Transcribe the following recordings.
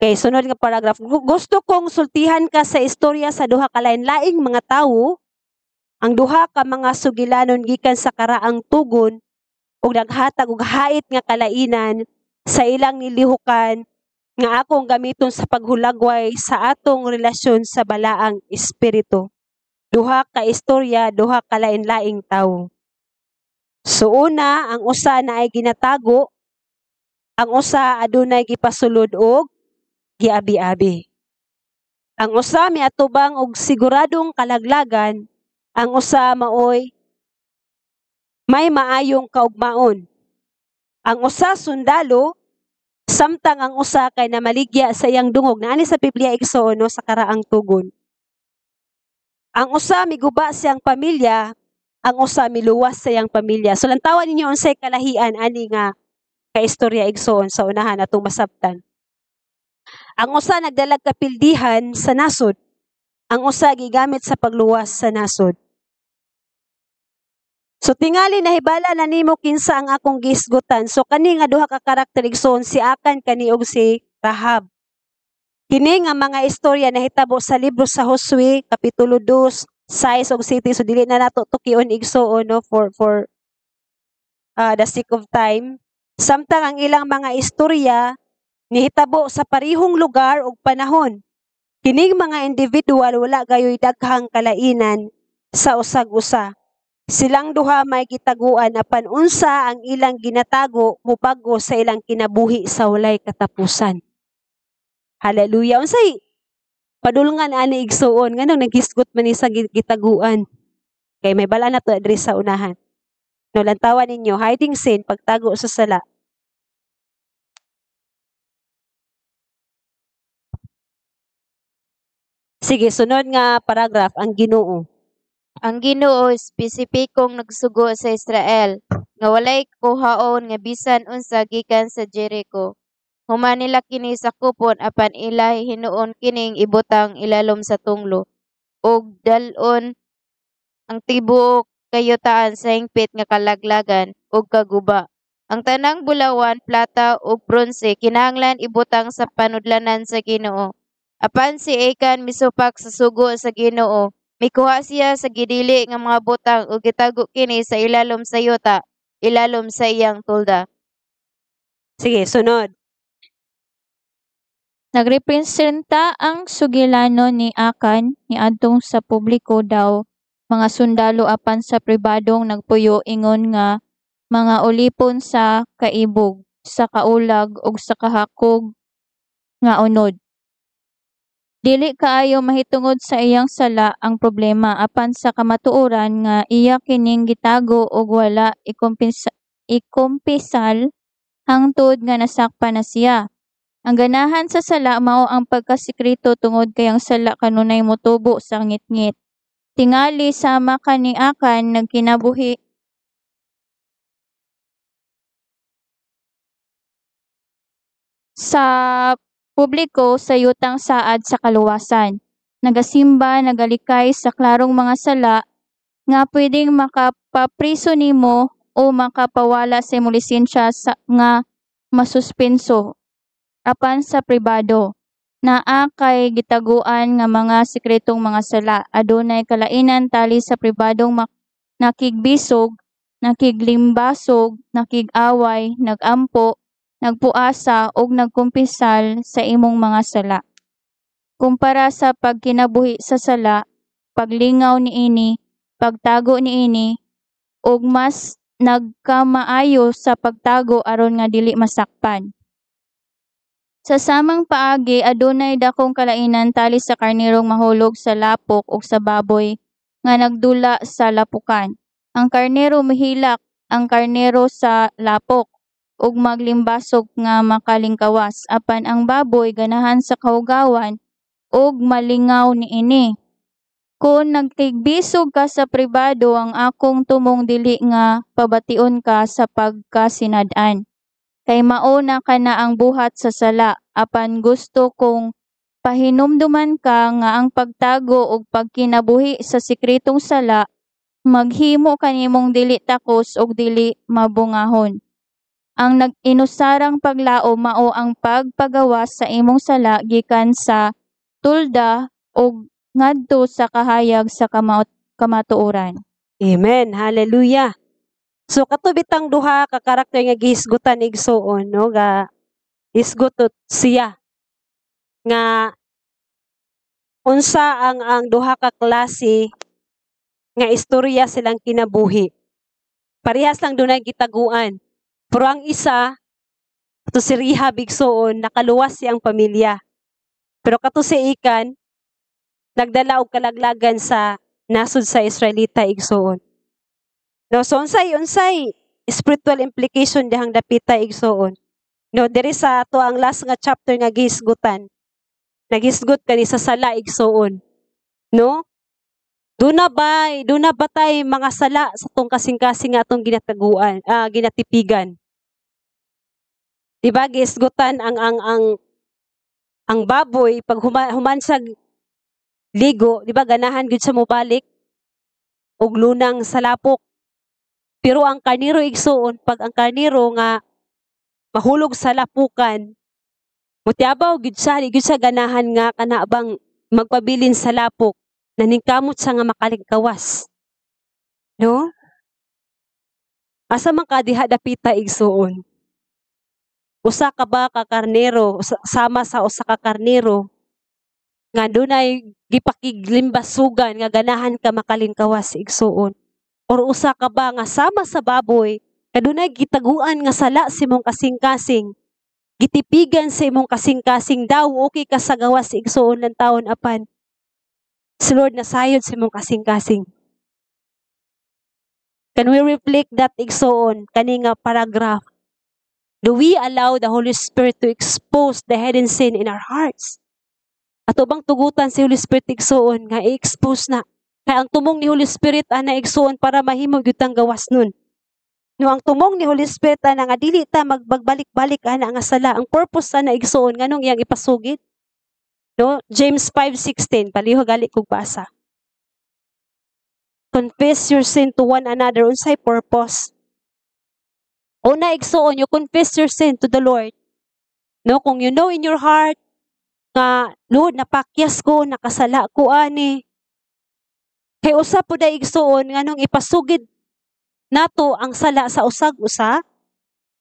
Okay, sunod nga paragraph. Gusto kong sultihan ka sa istorya sa duha ka lain-laing mga tawo, ang duha ka mga sugilanon gikan sa karaang tugon ug naghatag og hait nga kalainan sa ilang nilihukan nga akong gamiton sa paghulagway sa atong relasyon sa balaang espiritu. Duha ka istorya, duha ka lain-laing tawo. So una, ang usa na ay ginatago, ang usa adunay gipasulod og giabi-abi. Ang usa miatubang og siguradong kalaglagan, ang usa maoy may maayong kaugmaon. Ang usa sundalo, samtang ang usa kay namaligya sa iyang dungog. Naani sa Biblia igsoon no, sa karaang tugon. Ang usa miguba siyang pamilya, ang usa miluwas sa iyang pamilya. So lantawan ninyo unsay kalahian ani nga kaistorya igsoon sa unahan atong masabtan. Ang usa nagdalag kapildihan sa nasod, ang usa gigamit sa pagluwas sa nasod. So tingali nahibala na nimo kinsa ang akong gisgutan. So kani nga duha ka karakter igsoon, si Akan kani og si Rahab. Kini nga mga istorya nahitabo sa libro sa Josue kapitulo 2, 6 ug 7. So dili na nato tukion igsoon no for the sake of time. Samtang ang ilang mga istorya nihitabo sa parihong lugar ug panahon. Kining mga individual wala gayoy daghang kalainan sa usag-usa. Silang duha may gitaguan apan unsa ang ilang ginatago mubago sa ilang kinabuhi sa walay katapusan. Hallelujah. Unsay padulngan ani igsuon nganong nagisgot man ni sa gitaguan. Kay may bala na to adri sa unahan. No lantawan ninyo hiding sin pagtago sa sala. Sige, sunod nga paragraph ang Ginoo. Ang Ginoo espesipikong nagsugo sa Israel nga walay kuhaon nga bisan unsa gikan sa Jericho. Human nila kini sa kupon apan ila hinuon kining ibutang ilalom sa tunglo ug dalon ang tibuok kayutaan sa hingpit nga kalaglagan ug kaguba. Ang tanang bulawan, plata ug bronze kinahanglan ibutang sa panudlanan sa Ginoo. Apan si Akan misupak sa sugo sa Ginoo, mikuha siya sa gidili nga mga butang ug gitago kini sa ilalom sa yuta, ilalom sa iyang tulda. Sige, sunod. Nagrepresenta ang sugilanon ni Akan ni adtong sa publiko daw mga sundalo apan sa pribadong nagpuyo ingon nga mga ulipon sa kaibog, sa kaulag ug sa kahakog nga unod. Dili kaayo mahitungod sa iyang sala ang problema apan sa kamatuoran nga iya kining gitago ug wala ikumpisal hangtod nga nasakpan na siya. Ang ganahan sa sala mao ang pagkasikreto tungod kay ang sala kanunay motubo sa ngitngit. Tingali sama kani Akan nagkinabuhi sa publiko sa yutang saad sa kaluwasan. Nagasimba, nagalikay sa klarong mga sala nga pwedeng makapapriso nimo o makapawala sa imong lisensya nga masuspenso. Apan sa pribado, naa kay gitaguan nga mga sikretong mga sala. Adunay kalainan tali sa pribadong nakigbisog, nakiglimbasog, nakigaway, nagampo, nagpuasa ug nagkumpisal sa imong mga sala. Kumpara sa pagkinabuhi sa sala, paglingaw niini, pagtago niini, ug mas nagkamaayo sa pagtago aron nga dili masakpan. Sa samang paagi adunay dakong kalainan tali sa karnerong mahulog sa lapok ug sa baboy nga nagdula sa lapukan. Ang karnero mahilak ang karnero sa lapok ug maglimbasog nga makalingkawas apan ang baboy ganahan sa kahugawan ug malingaw niini. Kung nagtigbisog ka sa pribado ang akong tumong dili nga pabation ka sa pagkasinad-an. Kay mauna ka na ang buhat sa sala apan gusto kong pahinumduman ka nga ang pagtago ug pagkinabuhi sa sikretong sala maghimo kanimong dili takos ug dili mabungahon. Ang nag-inusarang paglao mao ang pagpagawas sa imong sala gikan sa tulda o ngadto sa kahayag sa kamatuoran. Amen. Hallelujah. So katubitang duha ka karakter nga gihisgutan igsuon, no, ga isgutot siya nga unsa ang duha ka klase nga istorya silang kinabuhi. Parehas lang dunay gitaguan. Pero ang isa kato si Rahab igsuon nakaluwas siyang pamilya. Pero kato si Ikan nagdala og kalaglagan sa nasud sa Israelita igsuon. No, so unsay spiritual implication dihang dapita igsuon. No, diri sa ato ang last nga chapter nga gihisgutan. Nagisgot kani sa sala igsuon. No? Duna ba tay mga sala sa tong kasing-kasing nga atong ginatipigan. Diba gihisgutan ang baboy pag human sa ligo, diba ganahan gud sa mobalik og lunang sa lapok. Pero ang karniro igsuon, pag ang karniro nga mahulog sa lapukan, mutiabaw gud sa ganahan nga kanabang magpabilin sa lapok, naningkamot sa nga makalingkawas. No? Asa man ka diha dapita igsuon? Usa ka ba ka karnero, sama sa usa ka karnero, nga dunay gipakiglimbasugan nga ganahan ka makalingkawas igsuon? Or usa ka ba nga sama sa baboy, kadunay gitaguan nga sala sa imong kasing-kasing, gitipigan sa imong kasing-kasing daw, okay ka sa gawas igsuon ng taon apan, si Lord nasayod sa imong kasing-kasing. Can we reflect that igsuon, kani nga paragraph? Do we allow the Holy Spirit to expose the hidden sin in our hearts? Ato bang tugutan si Holy Spirit igsuon nga i-expose na? Kaya ang tumong ni Holy Spirit ana igsuon para mahimo gyud tang gawas nun. No, ang tumong ni Holy Spirit ana nga dili ta magbalik-balik ana nga sala. Ang purpose ana igsuon nganong iyang ipasugid. No, James 5:16 palihog gali kog basa. Confess your sin to one another. Unsay purpose? Una igsuon, you confess your sin to the Lord. No, kung you know in your heart nga Lord napakyas ko, nakasala ko ani. Kay usa po da igsuon nganong ipasugid nato ang sala sa usag-usa.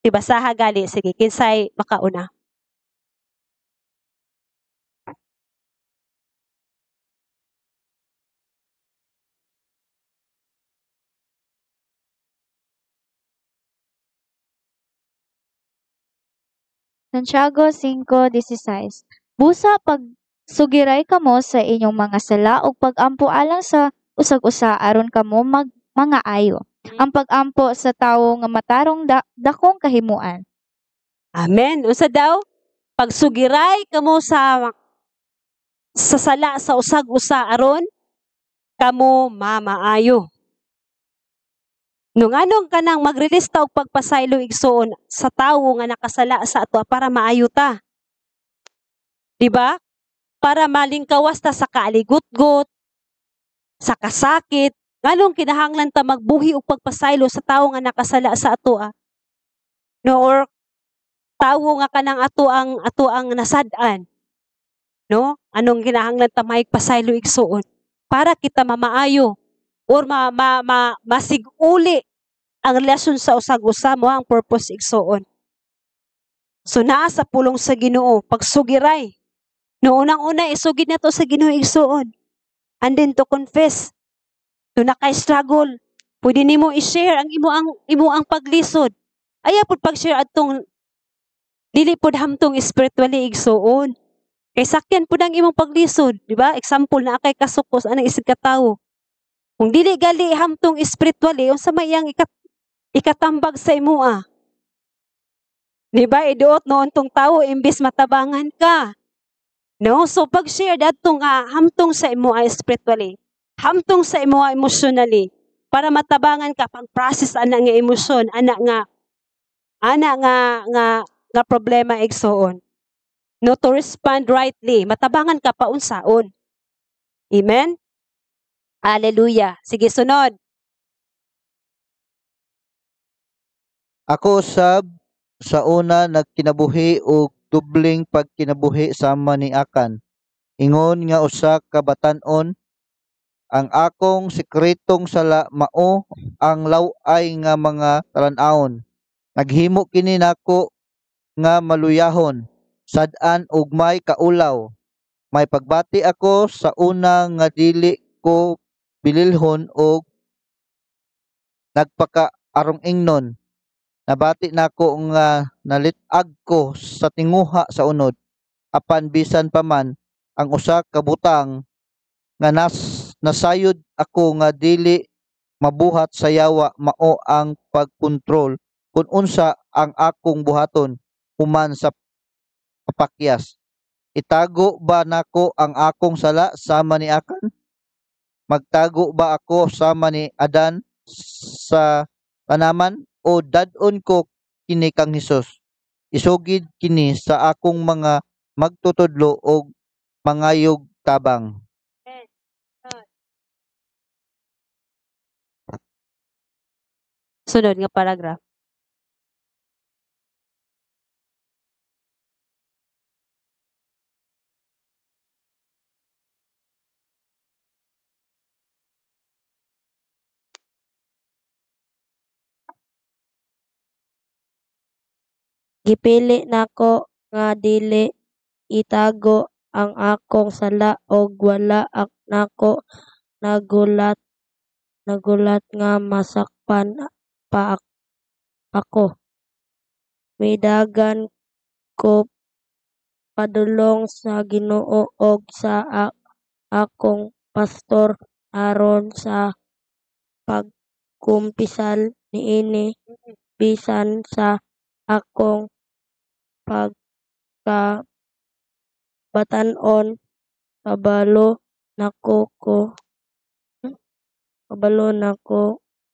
Ibasaha gali, sige kinsay makauna. Santiago 5:16. Busa pag sugiray kamo sa inyong mga sala ug pag-ampo alang sa usag-usa aron kamo mga ayo. Ang pag-ampo sa tawo nga matarong dakong kahimuan. Amen. Unsa daw? Pagsugiray kamo sa sala sa usag-usa aron kamo mamaayo. No nganong kanang mag-release ta og pagpasaylo igsuon sa tawo nga nakasala sa ato para maayo ta. Diba? Para malingkawas ta sa kaaligot-got, sa kasakit, nganong kinahanglan ta magbuhi og pagpasaylo sa tawo nga nakasala sa ato No, or tawo nga kanang ato ang nasad-an. No? Anong kinahanglan ta maigpasaylo igsuon para kita mamaayo or masiguli ang relasyon sa usag-usa mo ang purpose igsuon. So naa sa pulong sa Ginoo pagsugiray. No unang-una isugid nato sa Ginoo igsuon. And then to confess. Do na kay struggle. Pwede nimo i-share ang imo ang paglisod. Aya pud pag-share adtong dili pud hamtong spiritually igsuon. Kay sakyan pud ang imong paglisod, di ba? Example na kay kasukos anang isig ka tawo. Kung dili gali hamtong spiritually, unsa may iyang ikatambag sa imoa. Di ba? Iduot noon tong tawo imbis matabangan ka. No? So pag-share dadto nga hamtong sa imoa spiritually, hamtong sa imoa emotionally, para matabangan ka pag-process ana nga emosyon, ana nga problema igsuon. No, to respond rightly, matabangan ka pa unsaon. Amen? Hallelujah. Sige, sunod. Ako usab sa una nagkinabuhi og dubling pagkinabuhi sama ni Akan. Ingon nga usa ka batan-on, ang akong sekretong sala mao ang law-ay nga mga talan-awon. Naghimo kini nako nga maluyahon, sad-an ug may kaulaw. May pagbati ako sa una nga dili ko bililhon og nagpaka-arong ingnon. Nabati nako nga nalit-ag ko sa tinguha sa unod. Apan bisan pa man ang usa ka butang nga nasayod ako nga dili mabuhat sa yawa mao ang pagkontrol kung unsa ang akong buhaton human sa papakyas. Itago ba nako ang akong sala sama ni Akan? Magtago ba ako sama ni Adan sa tanaman o dadon ko kini kang Hesus? Isugid kini sa akong mga magtutudlo og mangayog tabang. Sunod nga paragraph. Gipili nako nga dili itago ang akong sala og wala nako nagulat nga masakpan pa ako. Midagan ko padulong sa Ginoo og sa akong pastor aron sa pagkumpisal niini bisan sa akong pagkabatan-on kabalo nako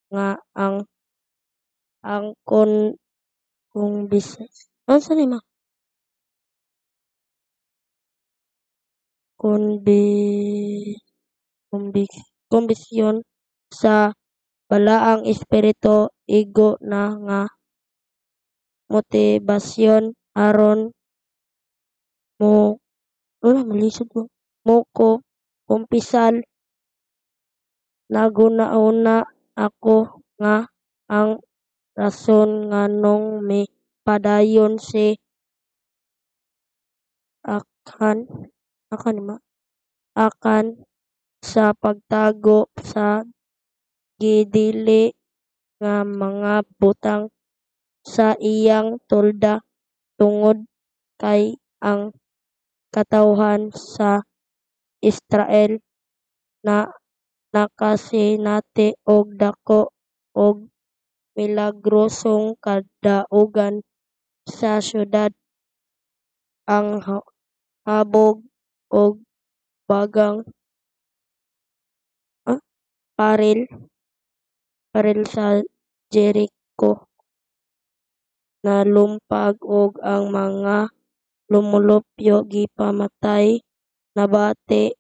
nga ang kung business. Ano ni ma? Kumbisyon sa balaang espiritu igo na nga motivasyon aron mo ko kumpisal naguna-una ako nga ang rason nganong may padayon si akan sa pagtago sa gidili nga mga butang sa iyang tolda tungod kay ang katawhan sa Israel na nakasinati og dako og milagrosong kadaugan sa syudad. Ang habog og bagang paril sa Jericho nalumpag og ang mga lumulupyo gipamatay nabati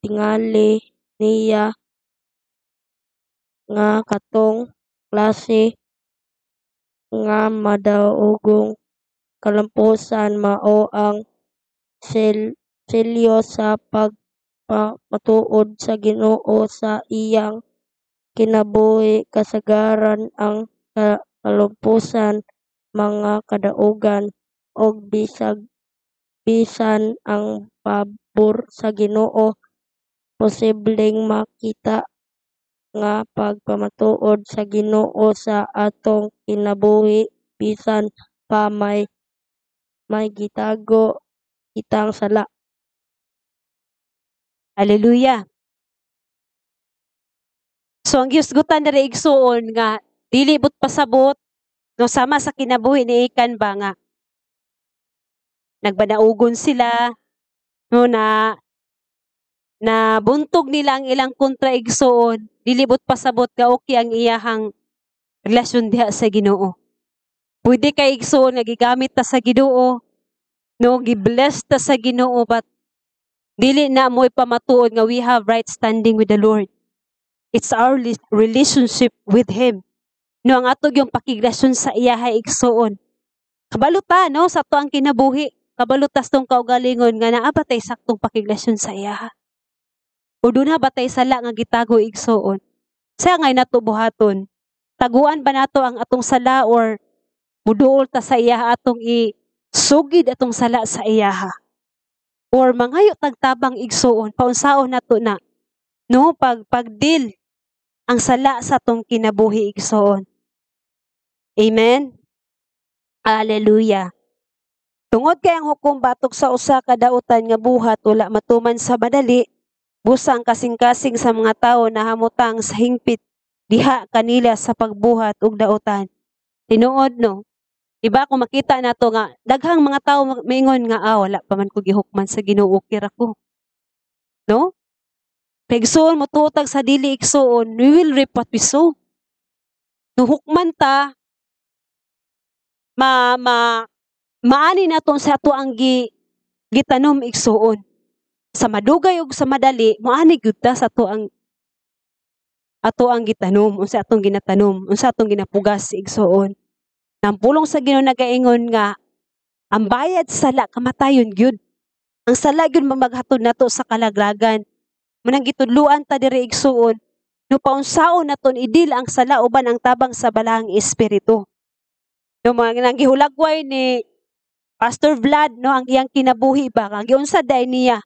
tingali niya nga katong klase nga madaugong kalampusan mao ang selyo sa pagpamatuod sa Ginoo sa iyang kinabuhi kasagaran ang kalampusan mga kadaugan og bisan ang pabor sa Ginoo posibleng makita nga pagpamatuod sa Ginoo sa atong kinabuhi bisan pa may gitago kitang sala. Hallelujah. So ang giusgutan diri igsuon nga dili but pasabot no sama sa kinabuhi ni Akan ba nga nagbadaugon sila no na buntog nila ang ilang kontra igsuon dili but pasabot nga okay ang iyahang relasyon diha sa Ginoo. Pwede kay igsuon nga gigamit ta sa Ginoo no gibless ta sa Ginoo but dili na mo ipamatuod nga we have right standing with the Lord. It's our relationship with Him. No, ang atog yung pakiglasyon sa iyaha igsuon. Kabaluta, no, sa to ang kinabuhi. Kabalutas tong kaugalingon nga naa batay saktong pakiglasyon sa iyaha. O doon na batay sala nga gitago igsuon. Sa ngay natubuhaton, taguan ba nato ang atong sala or muduol ta sa iyaha atong isugid atong sala sa iyaha? Or mangayo tagtabang igsuon, paunsaon nato na, no, pagdil ang sala sa atong kinabuhi igsuon. Amen? Hallelujah. Tungod kay ang hukom batok sa usa ka dautan nga buhat wala matuman sa madali, busa ang kasing-kasing sa mga tawo na hamutang sa hingpit diha kanila sa pagbuhat ug dautan. Tinuod no. Diba kung makita nato nga daghang mga tawo maingon nga wala pa man ko gihukman sa Ginoo kira ko. No? Pagsuon mo tutag sa dili igsuon, we will reap what we sow. No hukman ta maani naton sa ato ang gitanom igsuon. Sa madugay ug sa madali, maani gyud ta sa ato ang gitanom, unsa atong ginatanom, unsa atong ginapugas igsuon. Nang pulong sa Ginoo nagaingon nga ang bayad sa sala kamatayon gyud. Ang sala gyud mamaghatod nato sa kalaglagan. Manang gitudluan ta diri igsuon, no paunsaon naton idil ang sala uban ang tabang sa balahang espiritu. No mga nang gihulagway ni Pastor Vlad, no, ang iyang kinabuhi ba, ang giunsa day niya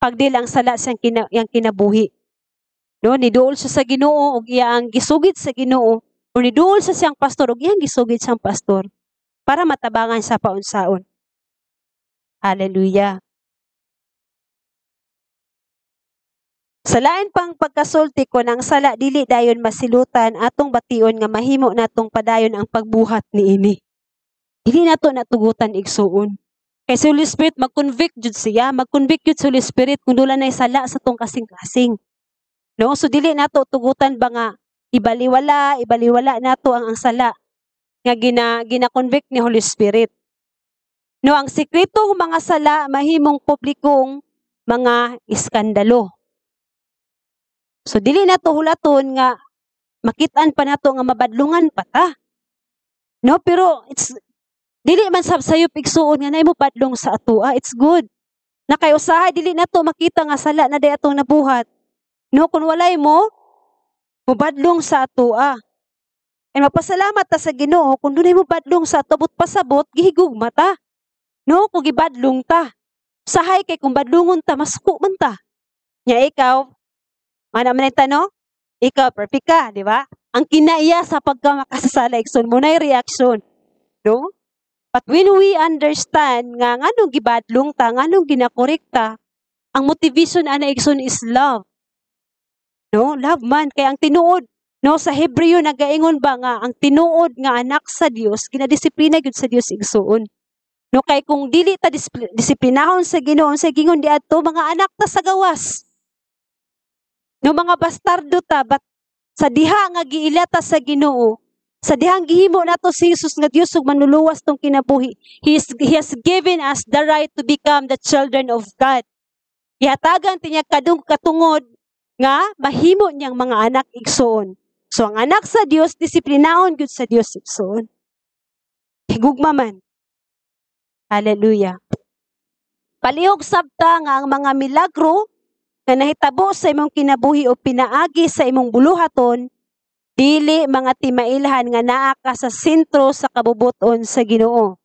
pagdil ang sala sa iyang kinabuhi. No, niduol siya sa Ginoo ug iyang gisugid sa Ginoo, o niduol sa siyang pastor ug iyang gisugid siyang pastor para matabangan sa paunsaon. Hallelujah. Sa lain pang pagkasulti ko ng sala dili dayon masilutan atong bation nga mahimo natong padayon ang pagbuhat niini. Dili nato natugutan igsuon. Kay si Holy Spirit mag-convict jud siya, mag-convict jud si Holy Spirit kung dula nay sala sa tong kasing-kasing. No, so dili nato tugutan ba nga ibaliwala nato ang sala nga gina-convict ni Holy Spirit. No, ang sikretong mga sala mahimong publikong mga iskandalo. So dili nato hulaton nga makit-an pa nato nga mabadlungan pa ta. No, pero dili man sayop igsuon nga nay mo badlong sa atoa. It's good. Na kay usahay dili nato makita nga sala na day atong nabuhat. No, kung walay mo badlong sa atoa. And mapasalamat ta sa Ginoo kung dunay mo badlong sa ato pasabot gihigugma ta. No, kung gibadlong ta. Usahay kay kung badlongon ta masuko man ta. Nya ikaw man no? Ikaw, perfect ka, di ba? Ang kinaiya sa pagkamakasasala, igsoon mo na yung reaction. No? But when we understand nga nganong gibadlong ta, nganong ginakorek ta, ang motivation ana igsoon is love. No? Love man. Kaya ang tinuod, no, sa Hebreo nagaingon ba nga, ang tinuod nga anak sa Dios, ginadisiplina gyud sa Dios igsoon. No, kay kung dili ta disiplinahon sa Ginoo, sa gingon di adto mga anak ta sa gawas. No, mga bastardo ta, but sa diha nga giilata sa Ginoo, sa dihang gihimo nato si Jesus nga Dios ug manluluwas tong kinabuhi, He has given us the right to become the children of God. Ihatagan tinya katungod nga mahimo niyang mga anak igsoon. So ang anak sa Dios disiplinahon gyud sa Dios igsoon. Higugma man. Hallelujah. Palihog sabta nga ang mga milagro na nahitabo sa imong kinabuhi o pinaagi sa imong buluhaton, dili mga timailhan nga naa ka sa sentro sa kabubuton sa Ginoo.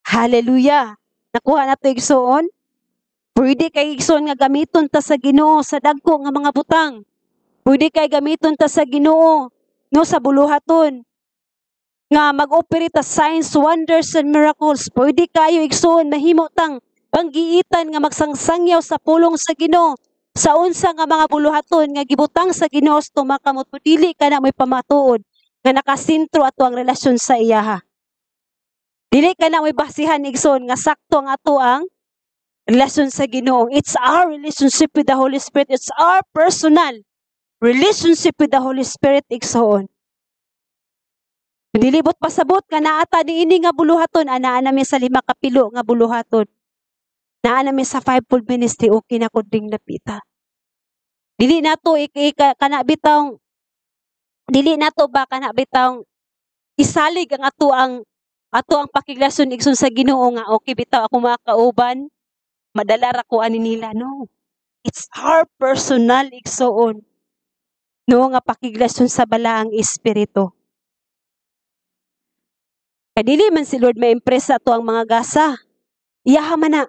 Hallelujah! Nakuha na ito igsoon? Pwede kay igsoon nga gamiton ta sa Ginoo sa dagko nga mga butang. Pwede kay gamiton ta sa Ginoo no sa buluhaton nga mag-operate signs, wonders, and miracles. Pwede kayo igsoon mahimo tang panggiitan nga magsangsangyaw sa pulong sa Ginoo sa unsa nga mga buluhaton nga gibutang sa Ginoo tumakamot dili ka na may pamatuod nga nakasentro ato ang relasyon sa iyaha. Dili ka na may basihan igsoon nga sakto ang ato ang relasyon sa Ginoo. It's our relationship with the Holy Spirit. It's our personal relationship with the Holy Spirit igsoon. Dilibot pasabot nga naata niini nga buluhaton anaa nami sa 5 kapilo nga buluhaton. Naa nami sa 5-fold ministry o kinakudring napita. Dili nato kana bitang dili nato ba kana bitawng isalig ang ato ang pakiglason igsoon sa Ginoo nga okay bitaw ako makauban madala ra ko ani nila. No, it's our personal igsoon, no, nga pakiglason sa balaang espiritu. Kadili man si Lord ma-impress sa ato ang mga gasa, iyaha man na.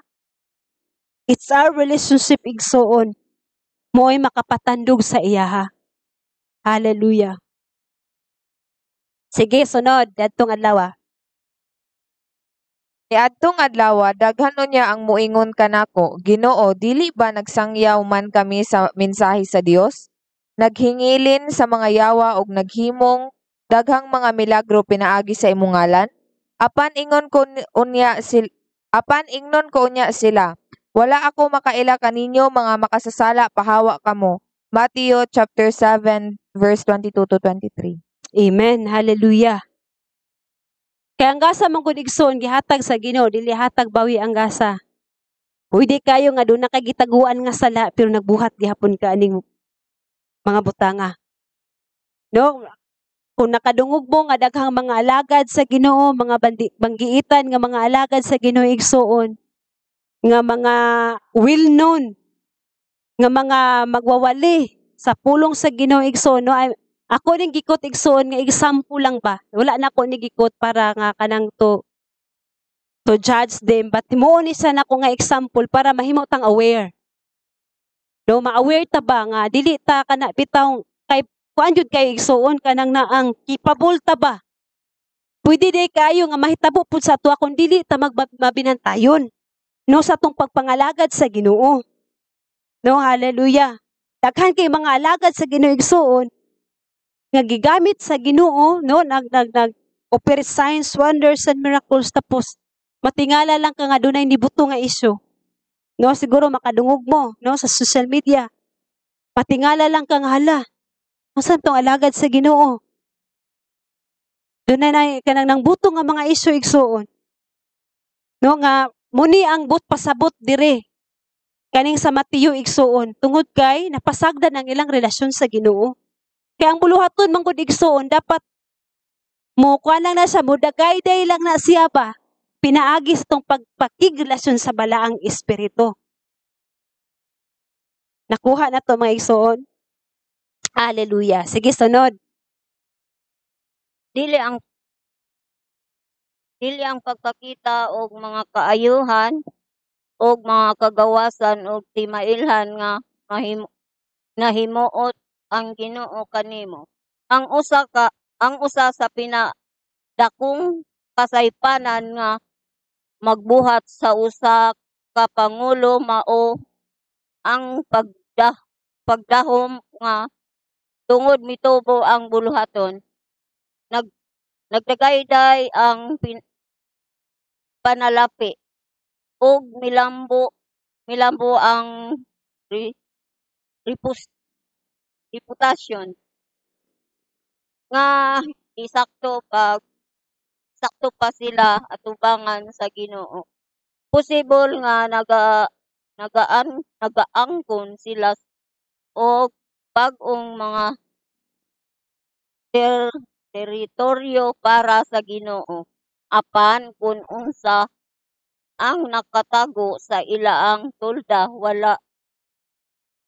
It's our relationship igsoon mo'y makapatandog sa iyaha. Hallelujah. Sige, sunod dadtong adlaw. Niadtong adlaw daghan niya ang muingon kanako, Ginoo, dili ba nagsangyaw man kami sa mensahe sa Dios? Naghingilin sa mga yawa ug naghimong daghang mga milagro pinaagi sa imong ngalan? Apan ingnon ko unya sila, wala ako makaila kaninyo mga makasasala, pahawa kamo. Matthew chapter 7 verse 22 to 23. Amen. Hallelujah. Kaya ang gasa man gud igsoon gihatag sa Ginoo, dili hatag bawi ang gasa. Pwede kayo nga doon nakagitaguan nga sala pero nagbuhat gihapon ka aning mga butanga. No, kung nakadungog mo nga daghang mga alagad sa Ginoo, mga banggiitan nga mga alagad sa Ginoo igsoon, nga mga well-known, nga mga magwawali sa pulong sa Ginoo igsoon, no, ako ning gikot igsoon nga example lang ba. Wala na ko ni gikot para nga kanang to judge them, but mo ni sana ko nga example para mahimo tang aware. No, ma-aware ta ba nga dili ta kana bitaw kay kuan jud kay igsoon kanang naang capable ta ba. Pwede day kayo nga mahitabo pud sa ato kun dili ta mabinantayon. No, sa tong pagpangalagad sa Ginoo. No, hallelujah. Daghan kay mga alagad sa Ginoo igsoon nga gigamit sa Ginoo, no, nag operate signs, wonders and miracles, tapos matingala lang ka nga dunay nibuto nga isyu. No, siguro makadungog mo, no, sa social media. Matingala lang ka nga hala. Masan tong alagad sa Ginoo? Dunay na kanang nang buto nga mga isyu igsuon. No, nga muni ang pasabot dire. Kaning sa Mateo igsuon, tungod kay napasagdan ang ilang relasyon sa Ginoo. Kaya ang buluhaton man gud igsoon dapat mo kuan lang na siya, mudagay-day lang na siya ba pinaagis tong pagpakigrelasyon sa balaang espiritu. Nakuha na to mga igsoon. Hallelujah. Sige, sunod. Dili ang pagpakita og mga kaayuhan og mga kagawasan og timailhan nga nahimuot ang Ginoo kanimo. Ang usa sa pinadakong kasaypanan nga magbuhat sa usa ka pangulo mao ang pagdahom nga tungod mitubo ang buluhaton. Nagdagayday ang panalapi ug milambo ang reputasyon nga sakto pa sila atubangan sa Ginoo. Possible nga nagaangkon sila og bag-ong mga teritoryo para sa Ginoo. Apan kung unsa ang nakatago sa ilaang tulda wala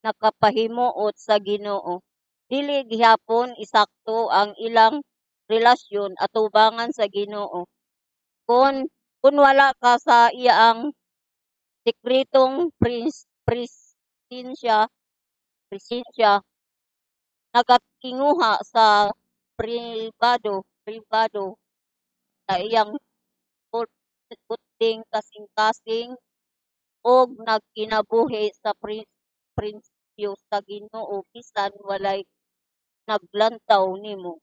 nakapahimuot sa Ginoo, dili gihapon isakto ang ilang relasyon atubangan sa Ginoo. Kung wala ka sa iyang sekretong presensya nagatinguha sa pribado sa iyang puting kasing-kasing og nagkinabuhi sa prinsipyo sa Ginoo bisan walay naglantaw nimo.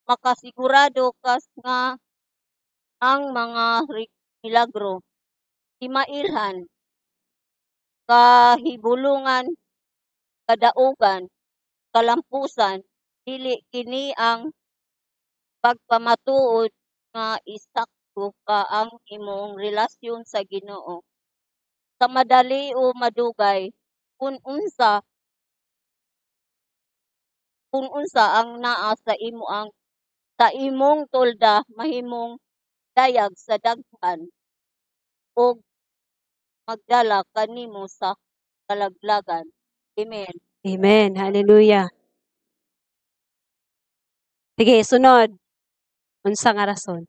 Makasigurado ka nga ang mga milagro, timailhan, kahibulungan, kadaugan, kalampusan, dili kini ang pagpamatuod nga isakto ka ang imong relasyon sa Ginoo. Sa madali o madugay, kung unsa kung unsa ang naa sa imong tolda mahimong dayag sa daghan ug magdala kanimo sa kalaglagan. Amen. Amen. Hallelujah. Sige, sunod. Unsa nga rason?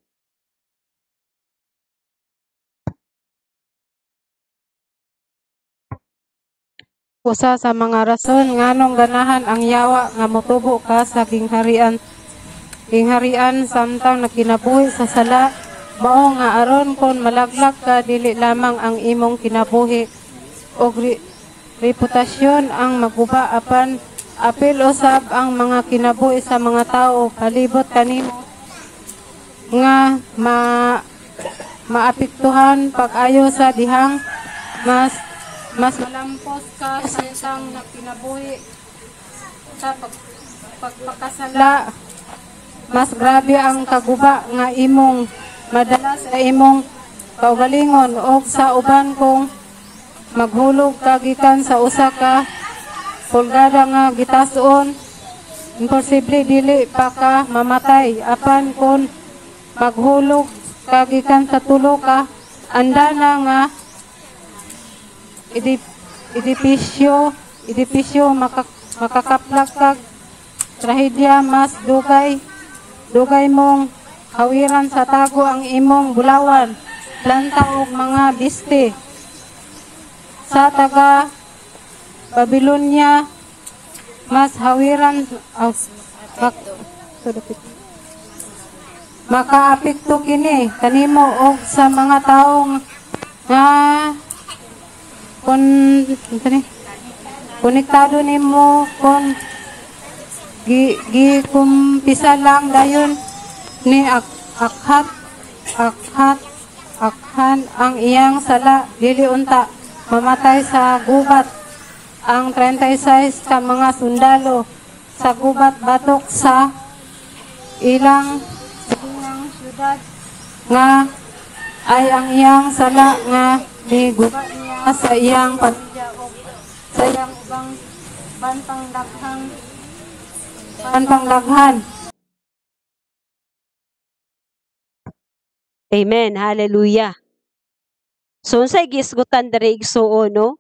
Usa sa mga rason nganong ganahan ang yawa nga motubo ka sa gingharian samtang nagkinabuhi sa sala mao nga aron kon malaglag ka dili lamang ang imong kinabuhi og reputasyon ang maguba apan apil usab ang mga kinabuhi sa mga tao palibot kanimo nga maapektuhan pag-ayo sa dihang mas malampos ka samtang nagkinabuhi sa pagpakasala. Mas grabe ang kaguba nga imong madala sa imong kaugalingon o sa uban kung maghulog ka gikan sa usa ka pulgada nga gitason. Imposible dili pa ka mamatay apan kung maghulog ka gikan sa tulo ka andana nga edipisyo makakaplag kag trahedya mas dugay mong hawiran sa tago ang imong bulawan planta ug mga biste sa taga Babylonia mas hawiran makaapekto kini kanimo og sa mga taong nga konektado nimo kon kumpisa lang dayon ni akhan ang iyang sala dili unta mamatay sa gubat ang 36 ka mga sundalo sa gubat batok sa ilang syudad nga ay ang iyang sala nga niguba niya sa iyang pamilya o sa iyang ubang bantang Amen. Hallelujah. So, unsay gisgutan diri igsuon, no?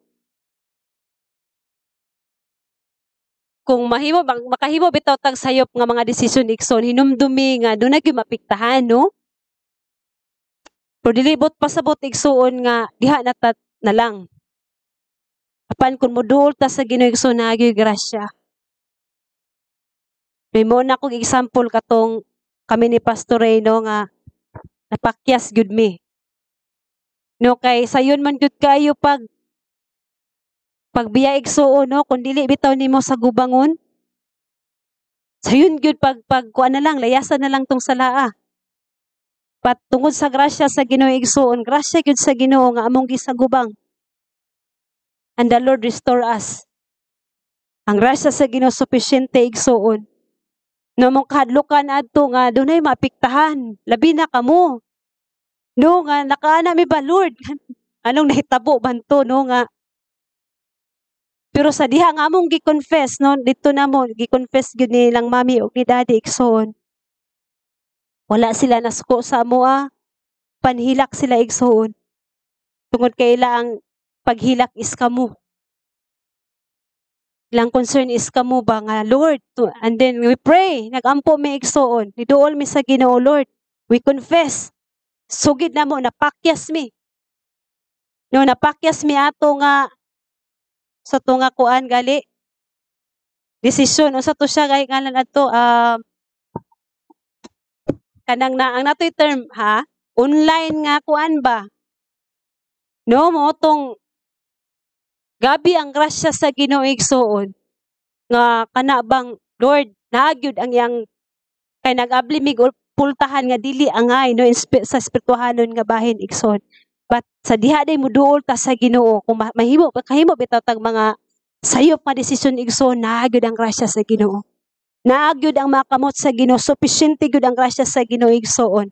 Kung makahimo bitaw tag sayop nga mga desisyon igsoon, hinumdumi nga dunay gyud mapiktahan, no? Pero dilibot pasabot igsuon nga diha na lang. Apan kung moduol ta sa Ginoo igsoon nagyoy grasya. May mo na kong example katong kami ni Pastor Reyno nga napakyas gyud mi. No kay sayon man gyud kayo pagbiya igsuon, no, kung dili bitaw nimo sa gubangon. Sayon gyud pag kuan na lang, layasan na lang tong salaa. Patungod sa grasya sa Ginoo igsuon, grasya gyud sa Ginoo nga among gisagubang. And the Lord restore us. Ang grasya sa Ginoo sufisyente igsuon. No mong kahadlukan adto nga dunay maapektahan, labi na kamo. No nga nakaana mi ba Lord? Anong nahitabo banto, no nga. Pero sa diha nga among gi-confess, no, dito na mo gi-confess gyud ni lang mami ug ni daddy igsoon. Wala sila nasuko sa amoa, panhilak sila igsoon. Tungod kay ila ang paghilak is kamo. Ilang concern is kamo ba nga Lord, and then we pray, nagampo mi igsoon, niduol mi sa Ginoo Lord. We confess. Sugid na mo napakyas mi. No napakyas mi ato nga sa tunga kuan gali. Desisyon unsa to siya kay ngalan adto kanang na ang natoy term ha, online nga kuan ba. No mo tong gabi ang grasya sa Ginoo igsoon nga kana bang Lord nagyud ang iyang kay nag-abli mig pultahan nga dili angay, no, sa espirituhanon nga bahin igsoon. But sa diha day moduol ta sa Ginoo kung kahimo bitaw tag mga sayop nga desisyon igsoon, nagyud ang grasya sa Ginoo. Nagyud ang makamot sa Ginoo, sufficiente gyud ang grasya sa Ginoo igsoon.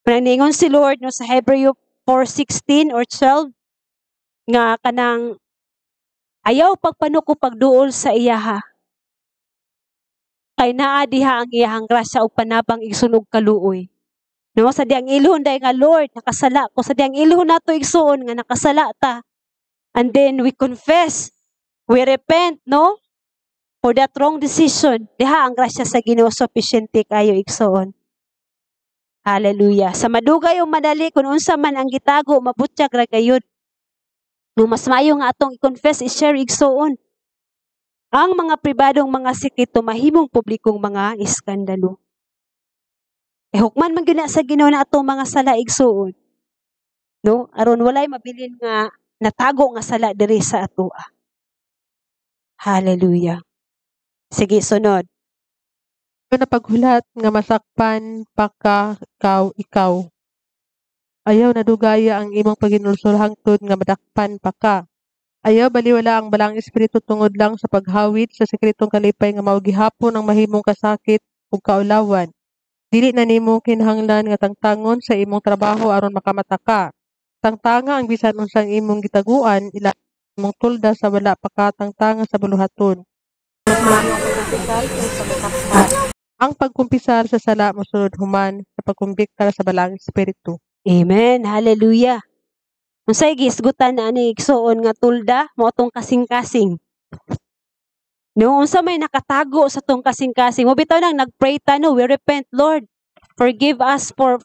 Ningon si Lord, no, sa Hebreo 4:16 or 12 nga kanang ayaw pagpanuko pagduol sa iyaha. Kay naa diha ang iyahang grasya ug panabang igsunog kaluoy. No, sa diyang ilhon day nga Lord, nakasala ko. Sa diyang ilhon nato igsuon nga nakasala ta. And then we confess, we repent, no? For that wrong decision. Diha ang grasya sa Ginoo sufficiente kayo igsuon. Hallelujah. Sa madugay o madali kung unsa man ang gitago mabutyag ra gayud. No, mas maayo nga atong i-confess, i-share igsuon. Ang mga pribadong mga sikreto mahimong publikong mga iskandalo. Hukman man gyud na sa Ginoo na atong mga sala igsuon. No, aron walay mabilin nga natago nga sala diri sa atoa. Hallelujah. Sige, sunod. na paghulat nga masakpan pa ka ikaw. Ayaw na dugaya ang imong paginulsol hangtod nga madakpan pa ka. Ayaw baliwala ang balang espiritu tungod lang sa paghawid sa sekretong kalipay nga mao gihapon ang mahimong kasakit ug kaulawan. Dili na nimo kinahanglan nga tangtangon sa imong trabaho aron makamata ka. Tangtanga ang bisan unsang imong gitaguan ila imong tulda sa wala pa ka tangtanga sa buluhaton. Ang pagkumpisar sa sala mosunod human sa pagkumbiktar sa balang espiritu. Amen. Hallelujah. Unsay gisgutan na ani igsuon nga tulda mao tong kasing-kasing. No, unsa may nakatago sa tong kasing-kasing. Mo bitaw nang nagpray ta no, we repent, Lord. Forgive us for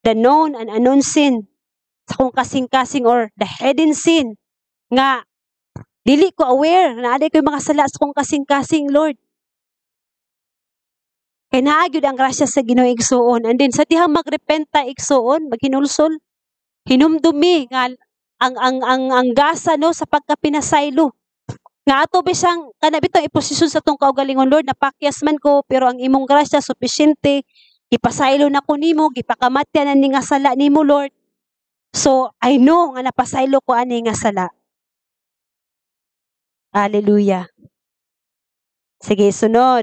the known and unknown sin. Sa kong kasing-kasing or the hidden sin nga dili ko aware na aday ko'y mga sala sa kong kasing-kasing, Lord. Kaya naagyod ang grasya sa Ginoo igsuon. And then sa dihang magrepenta igsuon, maghinulsol. Hinumdumi nga ang gasa no sa pagkapinasaylo. Nga ato bisang kana bitaw iposisyon sa tong kaugalingon, Lord, napakyas man ko pero ang imong grasya sufficiente. Ipasaylo na ko nimo, gipakamatyan ani nga sala nimo, Lord. So I know nga napasaylo ko ani nga sala. Hallelujah. Sige, sunod.